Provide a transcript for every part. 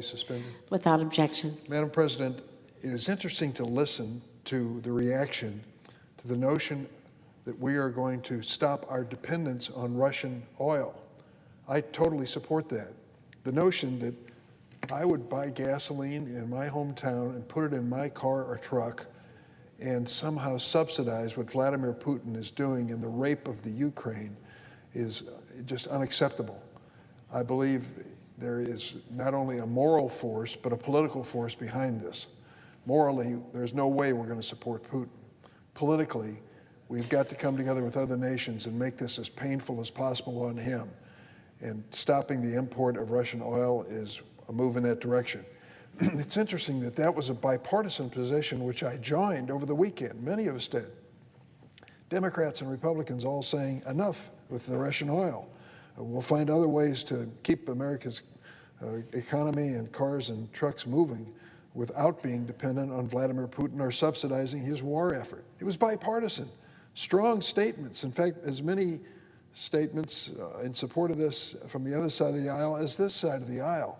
Suspended. Without objection. Madam President, it is interesting to listen to the reaction to the notion that we are going to stop our dependence on Russian oil. I totally support that. The notion that I would buy gasoline in my hometown and put it in my car or truck and somehow subsidize what Vladimir Putin is doing in the rape of the Ukraine is just unacceptable. I believe there is not only a moral force, but a political force behind this. Morally, there's no way we're going to support Putin. Politically, we've got to come together with other nations and make this as painful as possible on him. And stopping the import of Russian oil is a move in that direction. It's interesting that that was a bipartisan position which I joined over the weekend. Many of us did. Democrats and Republicans all saying enough with the Russian oil. We'll find other ways to keep America's economy and cars and trucks moving without being dependent on Vladimir Putin or subsidizing his war effort. It was bipartisan, strong statements. In fact, as many statements in support of this from the other side of the aisle as this side of the aisle.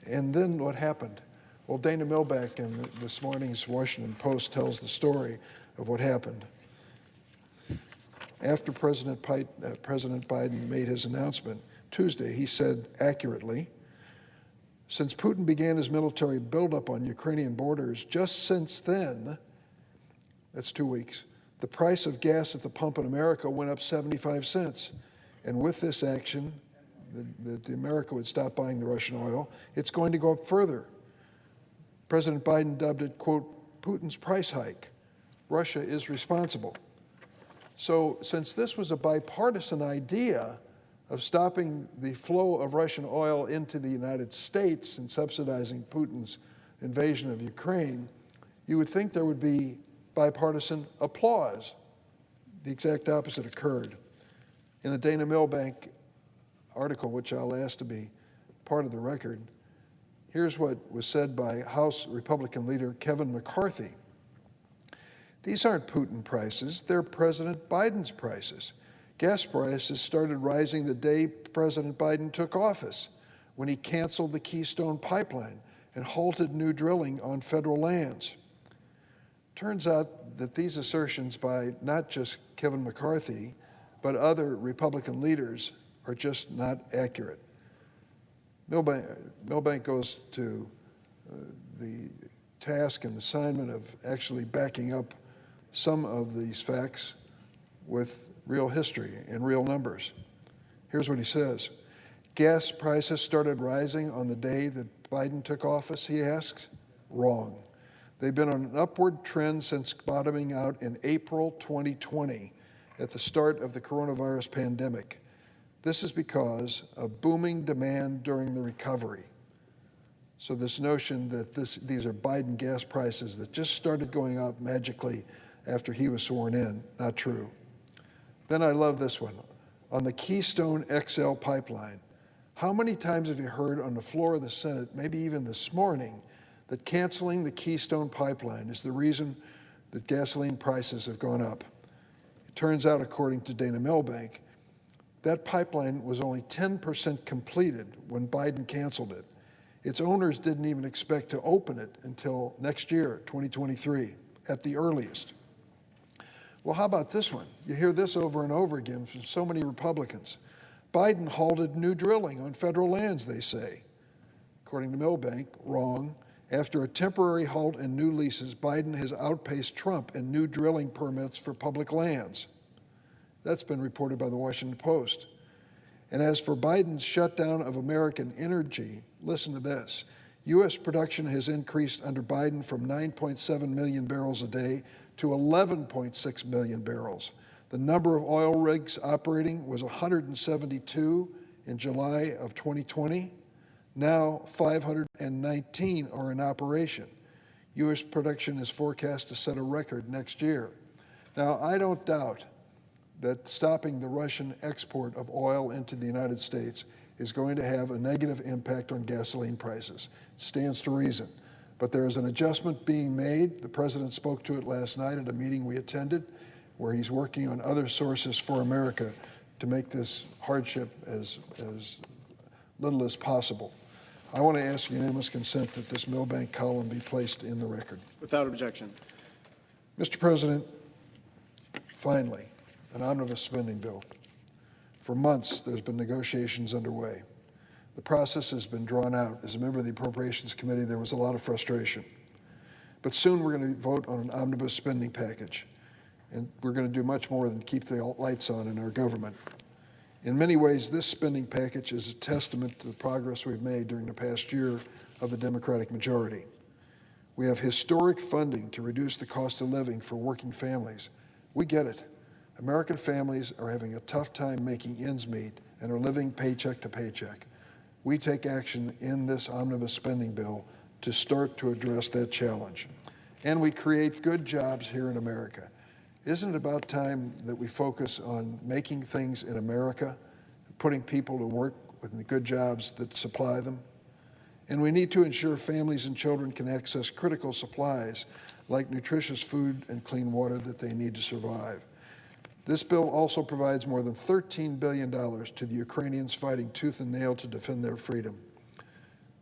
And then what happened? Well, Dana Milbank in this morning's Washington Post tells the story of what happened. After President Biden made his announcement Tuesday, he said accurately, since Putin began his military buildup on Ukrainian borders, just since then, that's 2 weeks, the price of gas at the pump in America went up 75 cents. And with this action, that America would stop buying the Russian oil, it's going to go up further. President Biden dubbed it, quote, Putin's price hike. Russia is responsible. So since this was a bipartisan idea of stopping the flow of Russian oil into the United States and subsidizing Putin's invasion of Ukraine, you would think there would be bipartisan applause. The exact opposite occurred. In the Dana Milbank article, which I'll ask to be part of the record, here's what was said by House Republican leader Kevin McCarthy. These aren't Putin prices, they're President Biden's prices. Gas prices started rising the day President Biden took office, when he canceled the Keystone Pipeline and halted new drilling on federal lands. Turns out that these assertions by not just Kevin McCarthy, but other Republican leaders are just not accurate. Milbank goes to the task and assignment of actually backing up some of these facts with real history and real numbers. Here's what he says. Gas prices started rising on the day that Biden took office, he asks? Wrong. They've been on an upward trend since bottoming out in April 2020 at the start of the coronavirus pandemic. This is because of booming demand during the recovery. So this notion that these are Biden gas prices that just started going up magically after he was sworn in, not true. Then I love this one. On the Keystone XL pipeline, how many times have you heard on the floor of the Senate, maybe even this morning, that canceling the Keystone pipeline is the reason that gasoline prices have gone up? It turns out, according to Dana Milbank, that pipeline was only 10% completed when Biden canceled it. Its owners didn't even expect to open it until next year, 2023, at the earliest. Well, how about this one? You hear this over and over again from so many Republicans. Biden halted new drilling on federal lands, they say. According to Milbank, wrong. After a temporary halt in new leases, Biden has outpaced Trump in new drilling permits for public lands. That's been reported by the Washington Post. And as for Biden's shutdown of American energy, listen to this. U.S. production has increased under Biden from 9.7 million barrels a day to 11.6 million barrels. The number of oil rigs operating was 172 in July of 2020. Now 519 are in operation. U.S. production is forecast to set a record next year. Now, I don't doubt that stopping the Russian export of oil into the United States is going to have a negative impact on gasoline prices. It stands to reason. But there is an adjustment being made. The president spoke to it last night at a meeting we attended, where he's working on other sources for America to make this hardship as little as possible. I want to ask unanimous consent that this Millbank column be placed in the record. Without objection. Mr. President, finally, an omnibus spending bill. For months, there's been negotiations underway. The process has been drawn out. As a member of the Appropriations Committee, there was a lot of frustration. But soon we're going to vote on an omnibus spending package, and we're going to do much more than keep the lights on in our government. In many ways, this spending package is a testament to the progress we've made during the past year of the Democratic majority. We have historic funding to reduce the cost of living for working families. We get it. American families are having a tough time making ends meet and are living paycheck to paycheck. We take action in this omnibus spending bill to start to address that challenge. And we create good jobs here in America. Isn't it about time that we focus on making things in America, putting people to work with the good jobs that supply them? And we need to ensure families and children can access critical supplies like nutritious food and clean water that they need to survive. This bill also provides more than $13 billion to the Ukrainians fighting tooth and nail to defend their freedom.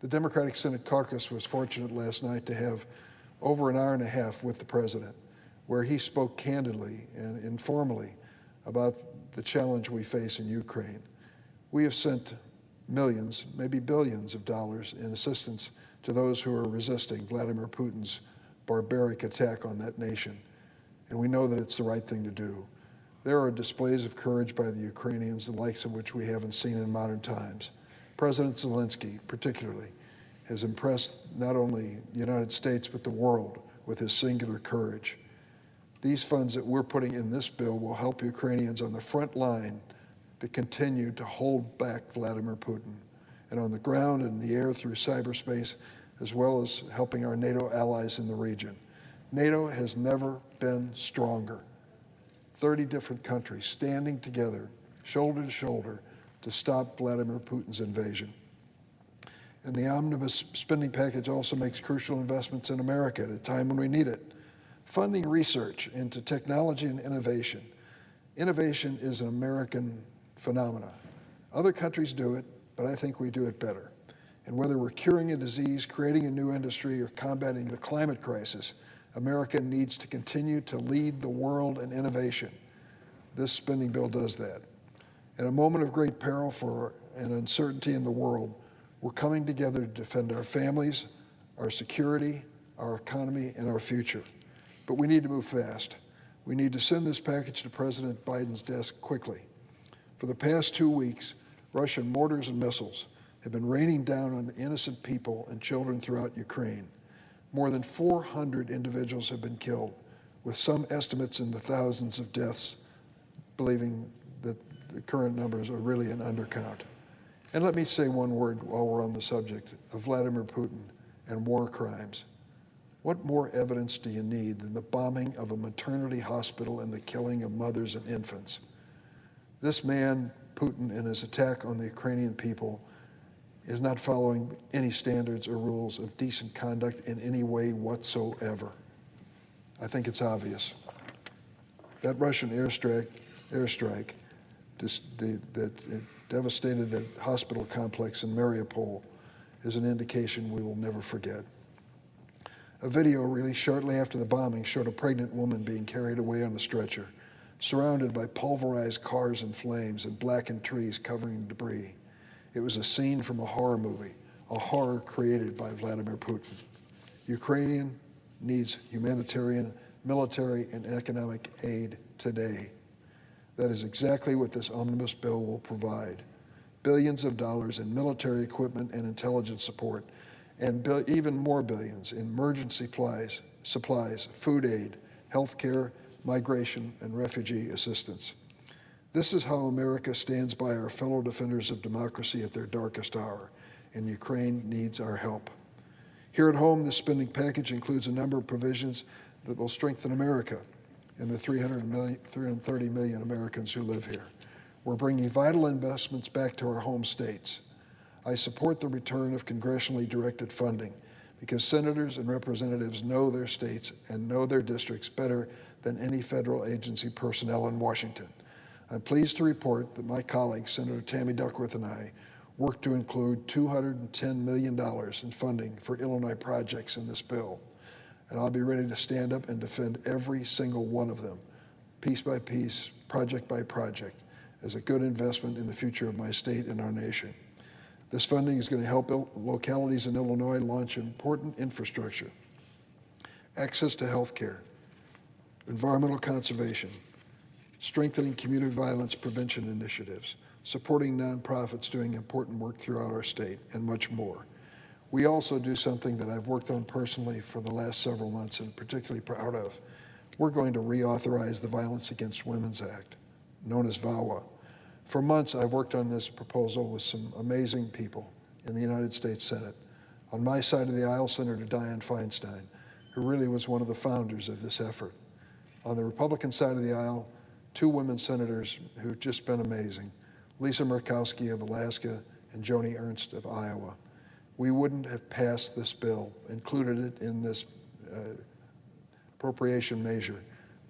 The Democratic Senate caucus was fortunate last night to have over an hour and a half with the president, where he spoke candidly and informally about the challenge we face in Ukraine. We have sent millions, maybe billions of dollars in assistance to those who are resisting Vladimir Putin's barbaric attack on that nation, and we know that it's the right thing to do. There are displays of courage by the Ukrainians, the likes of which we haven't seen in modern times. President Zelensky, particularly, has impressed not only the United States but the world with his singular courage. These funds that we're putting in this bill will help Ukrainians on the front line to continue to hold back Vladimir Putin, and on the ground and in the air through cyberspace, as well as helping our NATO allies in the region. NATO has never been stronger. 30 different countries standing together, shoulder to shoulder, to stop Vladimir Putin's invasion. And the omnibus spending package also makes crucial investments in America at a time when we need it. Funding research into technology and innovation. Innovation is an American phenomenon. Other countries do it, but I think we do it better. And whether we're curing a disease, creating a new industry, or combating the climate crisis, America needs to continue to lead the world in innovation. This spending bill does that. In a moment of great peril and uncertainty in the world, we're coming together to defend our families, our security, our economy, and our future. But we need to move fast. We need to send this package to President Biden's desk quickly. For the past 2 weeks, Russian mortars and missiles have been raining down on innocent people and children throughout Ukraine. More than 400 individuals have been killed, with some estimates in the thousands of deaths, believing that the current numbers are really an undercount. And let me say one word while we're on the subject of Vladimir Putin and war crimes. What more evidence do you need than the bombing of a maternity hospital and the killing of mothers and infants? This man, Putin, in his attack on the Ukrainian people, is not following any standards or rules of decent conduct in any way whatsoever. I think it's obvious. That Russian airstrike that devastated that hospital complex in Mariupol is an indication we will never forget. A video released shortly after the bombing showed a pregnant woman being carried away on a stretcher, surrounded by pulverized cars and flames and blackened trees covering debris. It was a scene from a horror movie, a horror created by Vladimir Putin. Ukraine needs humanitarian, military, and economic aid today. That is exactly what this omnibus bill will provide. Billions of dollars in military equipment and intelligence support, and even more billions in emergency supplies, food aid, health care, migration, and refugee assistance. This is how America stands by our fellow defenders of democracy at their darkest hour, and Ukraine needs our help. Here at home, this spending package includes a number of provisions that will strengthen America and the 330 million Americans who live here. We're bringing vital investments back to our home states. I support the return of congressionally directed funding because senators and representatives know their states and know their districts better than any federal agency personnel in Washington. I'm pleased to report that my colleague, Senator Tammy Duckworth, and I worked to include $210 million in funding for Illinois projects in this bill. And I'll be ready to stand up and defend every single one of them, piece by piece, project by project, as a good investment in the future of my state and our nation. This funding is going to help localities in Illinois launch important infrastructure, access to health care, environmental conservation, strengthening community violence prevention initiatives, supporting nonprofits doing important work throughout our state, and much more. We also do something that I've worked on personally for the last several months and particularly proud of. We're going to reauthorize the Violence Against Women's Act, known as VAWA. For months, I've worked on this proposal with some amazing people in the United States Senate. On my side of the aisle, Senator Dianne Feinstein, who really was one of the founders of this effort. On the Republican side of the aisle, two women senators who've just been amazing, Lisa Murkowski of Alaska and Joni Ernst of Iowa. We wouldn't have passed this bill, included it in this appropriation measure,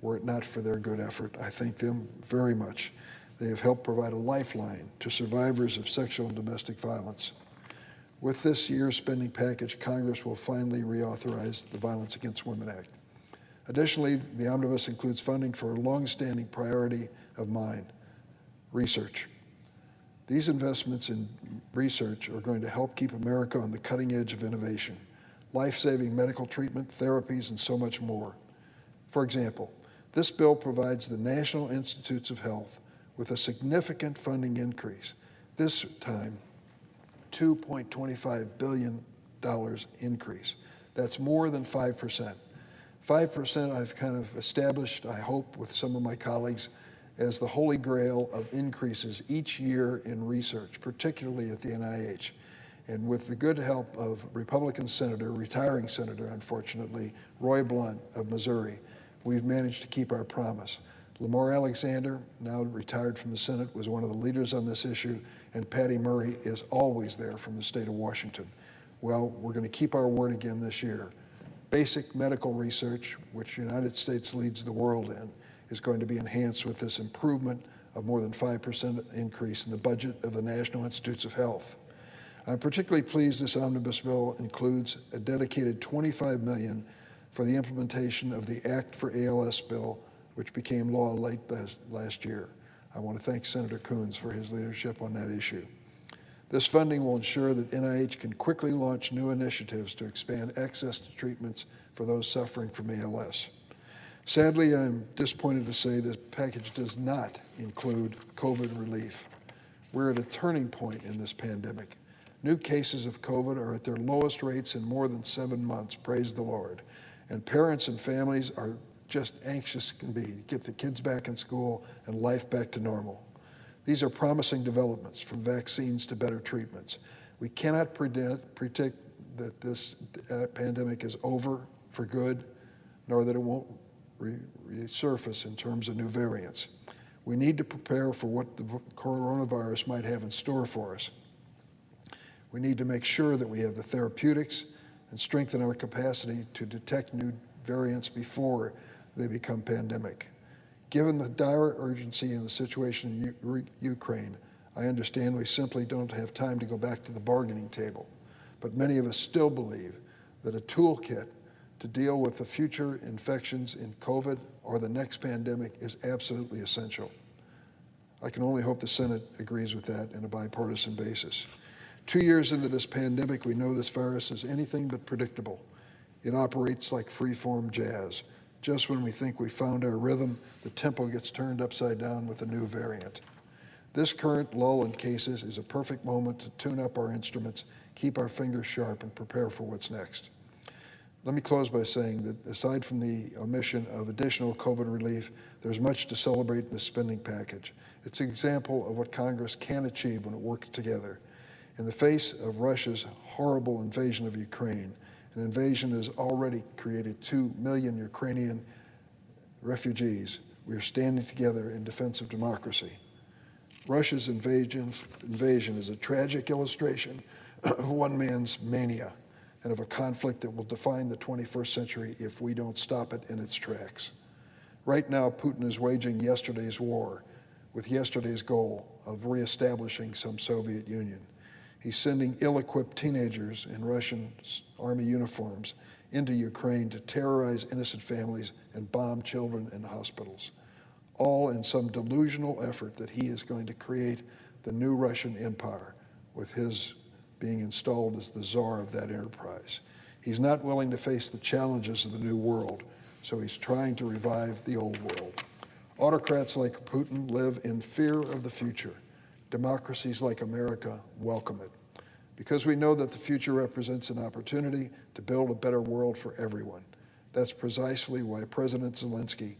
were it not for their good effort. I thank them very much. They have helped provide a lifeline to survivors of sexual and domestic violence. With this year's spending package, Congress will finally reauthorize the Violence Against Women Act. Additionally, the omnibus includes funding for a long-standing priority of mine, research. These investments in research are going to help keep America on the cutting edge of innovation, life-saving medical treatment, therapies, and so much more. For example, this bill provides the National Institutes of Health with a significant funding increase, this time $2.25 billion increase. That's more than 5%. 5% I've kind of established, I hope, with some of my colleagues, as the holy grail of increases each year in research, particularly at the NIH. And with the good help of Republican Senator, retiring Senator, unfortunately, Roy Blunt of Missouri, we've managed to keep our promise. Lamar Alexander, now retired from the Senate, was one of the leaders on this issue, and Patty Murray is always there from the state of Washington. Well, we're going to keep our word again this year. Basic medical research, which the United States leads the world in, is going to be enhanced with this improvement of more than 5% increase in the budget of the National Institutes of Health. I'm particularly pleased this omnibus bill includes a dedicated $25 million for the implementation of the Act for ALS bill, which became law late last year. I want to thank Senator Coons for his leadership on that issue. This funding will ensure that NIH can quickly launch new initiatives to expand access to treatments for those suffering from ALS. Sadly, I'm disappointed to say this package does not include COVID relief. We're at a turning point in this pandemic. New cases of COVID are at their lowest rates in more than 7 months, praise the Lord. And parents and families are just anxious can be to get the kids back in school and life back to normal. These are promising developments, from vaccines to better treatments. We cannot predict that this pandemic is over for good, nor that it won't resurface in terms of new variants. We need to prepare for what the coronavirus might have in store for us. We need to make sure that we have the therapeutics and strengthen our capacity to detect new variants before they become pandemic. Given the dire urgency in the situation in Ukraine, I understand we simply don't have time to go back to the bargaining table, but many of us still believe that a toolkit to deal with the future infections in COVID or the next pandemic is absolutely essential. I can only hope the Senate agrees with that on a bipartisan basis. 2 years into this pandemic, we know this virus is anything but predictable. It operates like free-form jazz. Just when we think we found our rhythm, the tempo gets turned upside down with a new variant. This current lull in cases is a perfect moment to tune up our instruments, keep our fingers sharp, and prepare for what's next. Let me close by saying that aside from the omission of additional COVID relief, there's much to celebrate in the spending package. It's an example of what Congress can achieve when it works together. In the face of Russia's horrible invasion of Ukraine, an invasion has already created 2 million Ukrainian refugees. We are standing together in defense of democracy. Russia's invasion is a tragic illustration of one man's mania and of a conflict that will define the 21st century if we don't stop it in its tracks. Right now, Putin is waging yesterday's war with yesterday's goal of reestablishing some Soviet Union. He's sending ill-equipped teenagers in Russian army uniforms into Ukraine to terrorize innocent families and bomb children in hospitals, all in some delusional effort that he is going to create the new Russian empire with his being installed as the czar of that enterprise. He's not willing to face the challenges of the new world, so he's trying to revive the old world. Autocrats like Putin live in fear of the future. Democracies like America welcome it, because we know that the future represents an opportunity to build a better world for everyone. That's precisely why President Zelensky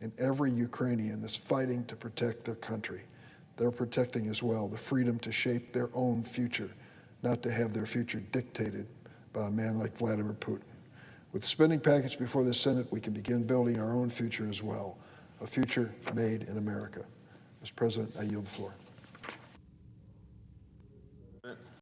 and every Ukrainian is fighting to protect their country. They're protecting as well the freedom to shape their own future, not to have their future dictated by a man like Vladimir Putin. With the spending package before the Senate, we can begin building our own future as well, a future made in America. Mr. President, I yield the floor.